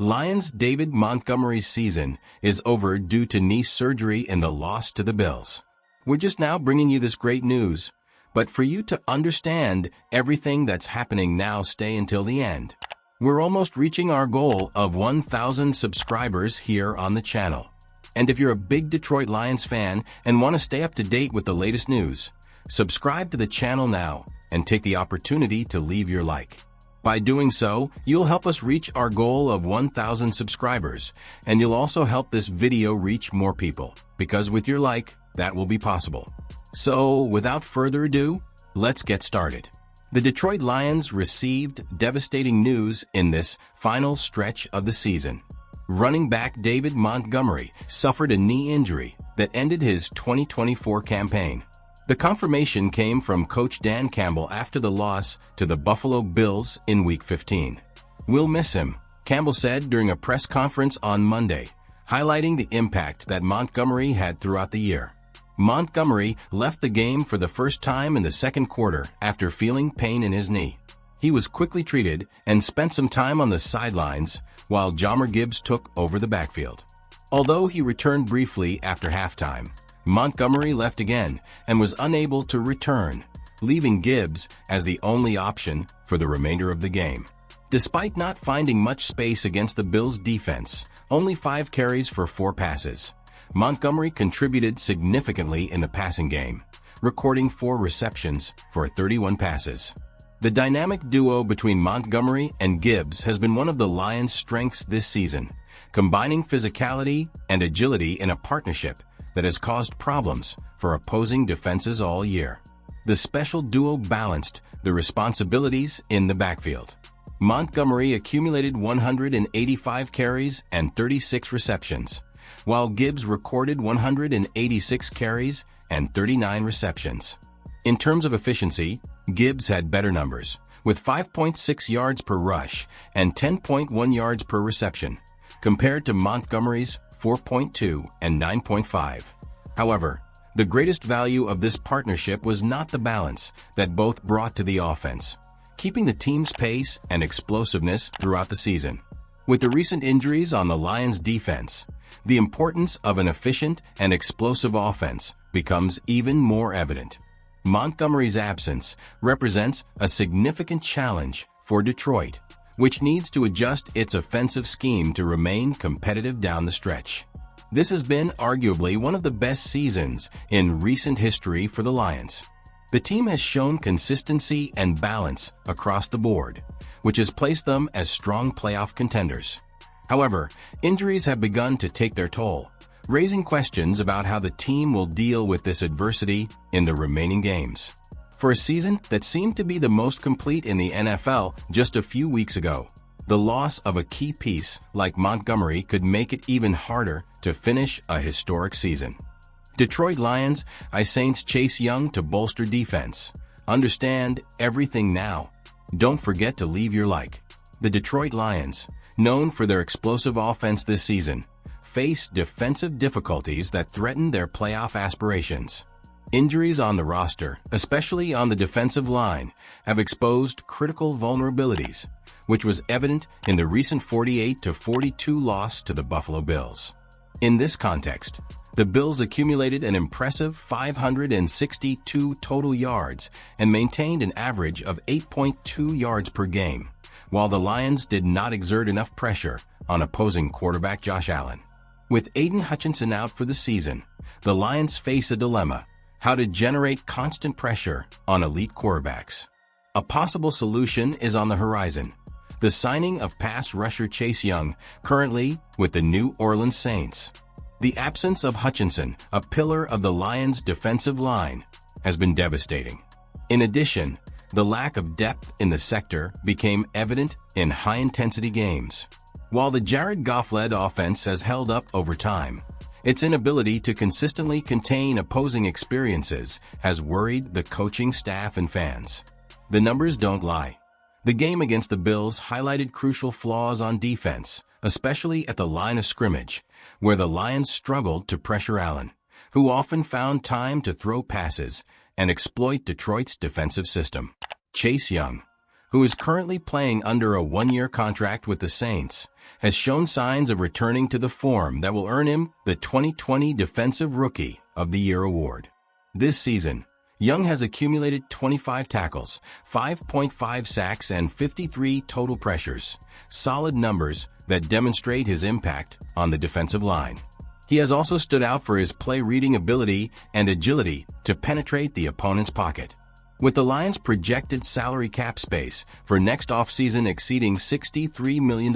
Lions' David Montgomery's season is over due to knee surgery and the loss to the Bills. We're just now bringing you this great news, but for you to understand everything that's happening now, stay until the end. We're almost reaching our goal of 1,000 subscribers here on the channel. And if you're a big Detroit Lions fan and want to stay up to date with the latest news, subscribe to the channel now and take the opportunity to leave your like. By doing so, you'll help us reach our goal of 1,000 subscribers, and you'll also help this video reach more people, because with your like, that will be possible. So, without further ado, let's get started. The Detroit Lions received devastating news in this final stretch of the season. Running back David Montgomery suffered a knee injury that ended his 2024 campaign. The confirmation came from Coach Dan Campbell after the loss to the Buffalo Bills in Week 15. "We'll miss him," Campbell said during a press conference on Monday, highlighting the impact that Montgomery had throughout the year. Montgomery left the game for the first time in the second quarter after feeling pain in his knee. He was quickly treated and spent some time on the sidelines while Jahmyr Gibbs took over the backfield. Although he returned briefly after halftime, Montgomery left again and was unable to return, leaving Gibbs as the only option for the remainder of the game. Despite not finding much space against the Bills' defense, only 5 carries for 4 passes, Montgomery contributed significantly in the passing game, recording 4 receptions for 31 passes. The dynamic duo between Montgomery and Gibbs has been one of the Lions' strengths this season, combining physicality and agility in a partnership that has caused problems for opposing defenses all year. The special duo balanced the responsibilities in the backfield. Montgomery accumulated 185 carries and 36 receptions, while Gibbs recorded 186 carries and 39 receptions. In terms of efficiency, Gibbs had better numbers, with 5.6 yards per rush and 10.1 yards per reception, compared to Montgomery's 4.2 and 9.5. However, the greatest value of this partnership was not the balance that both brought to the offense, keeping the team's pace and explosiveness throughout the season. With the recent injuries on the Lions' defense, the importance of an efficient and explosive offense becomes even more evident. Montgomery's absence represents a significant challenge for Detroit, which needs to adjust its offensive scheme to remain competitive down the stretch. This has been arguably one of the best seasons in recent history for the Lions. The team has shown consistency and balance across the board, which has placed them as strong playoff contenders. However, injuries have begun to take their toll, raising questions about how the team will deal with this adversity in the remaining games. For a season that seemed to be the most complete in the NFL just a few weeks ago, the loss of a key piece like Montgomery could make it even harder to finish a historic season. Detroit Lions Saints Chase Young to bolster defense. Understand everything now. Don't forget to leave your like. The Detroit Lions, known for their explosive offense this season, face defensive difficulties that threaten their playoff aspirations. Injuries on the roster, especially on the defensive line, have exposed critical vulnerabilities, which was evident in the recent 48-42 loss to the Buffalo Bills. In this context, the Bills accumulated an impressive 562 total yards and maintained an average of 8.2 yards per game, while the Lions did not exert enough pressure on opposing quarterback Josh Allen. With Aiden Hutchinson out for the season, the Lions face a dilemma: how to generate constant pressure on elite quarterbacks. A possible solution is on the horizon: the signing of pass rusher Chase Young, currently with the New Orleans Saints. The absence of Hutchinson, a pillar of the Lions' defensive line, has been devastating. In addition, the lack of depth in the sector became evident in high-intensity games. While the Jared Goff-led offense has held up over time, its inability to consistently contain opposing experiences has worried the coaching staff and fans. The numbers don't lie. The game against the Bills highlighted crucial flaws on defense, especially at the line of scrimmage, where the Lions struggled to pressure Allen, who often found time to throw passes and exploit Detroit's defensive system. Chase Young, who is currently playing under a one-year contract with the Saints, has shown signs of returning to the form that will earn him the 2020 Defensive Rookie of the Year award. This season, Young has accumulated 25 tackles, 5.5 sacks, and 53 total pressures, solid numbers that demonstrate his impact on the defensive line. He has also stood out for his play-reading ability and agility to penetrate the opponent's pocket. With the Lions' projected salary cap space for next offseason exceeding $63 million,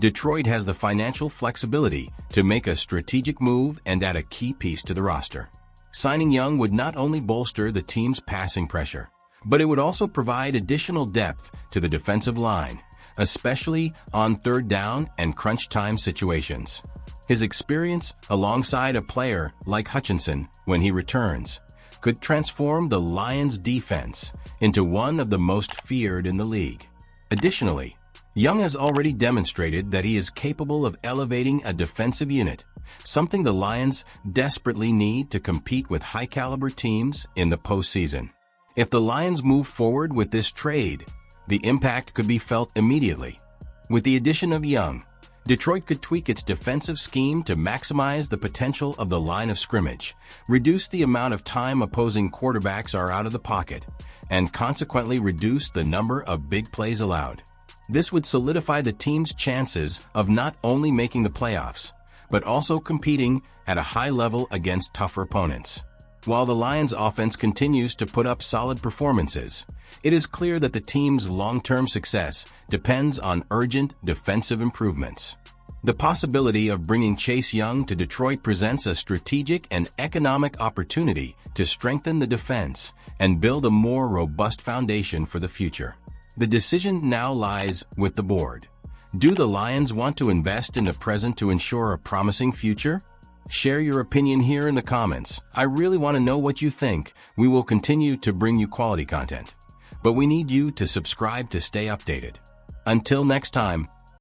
Detroit has the financial flexibility to make a strategic move and add a key piece to the roster. Signing Young would not only bolster the team's passing pressure, but it would also provide additional depth to the defensive line, especially on third down and crunch time situations. His experience alongside a player like Hutchinson when he returns could transform the Lions' defense into one of the most feared in the league. Additionally, Young has already demonstrated that he is capable of elevating a defensive unit, something the Lions desperately need to compete with high-caliber teams in the postseason. If the Lions move forward with this trade, the impact could be felt immediately. With the addition of Young, Detroit could tweak its defensive scheme to maximize the potential of the line of scrimmage, reduce the amount of time opposing quarterbacks are out of the pocket, and consequently reduce the number of big plays allowed. This would solidify the team's chances of not only making the playoffs, but also competing at a high level against tougher opponents. While the Lions' offense continues to put up solid performances, it is clear that the team's long-term success depends on urgent defensive improvements. The possibility of bringing Chase Young to Detroit presents a strategic and economic opportunity to strengthen the defense and build a more robust foundation for the future. The decision now lies with the board. Do the Lions want to invest in the present to ensure a promising future? Share your opinion here in the comments. I really want to know what you think. We will continue to bring you quality content, but we need you to subscribe to stay updated. Until next time,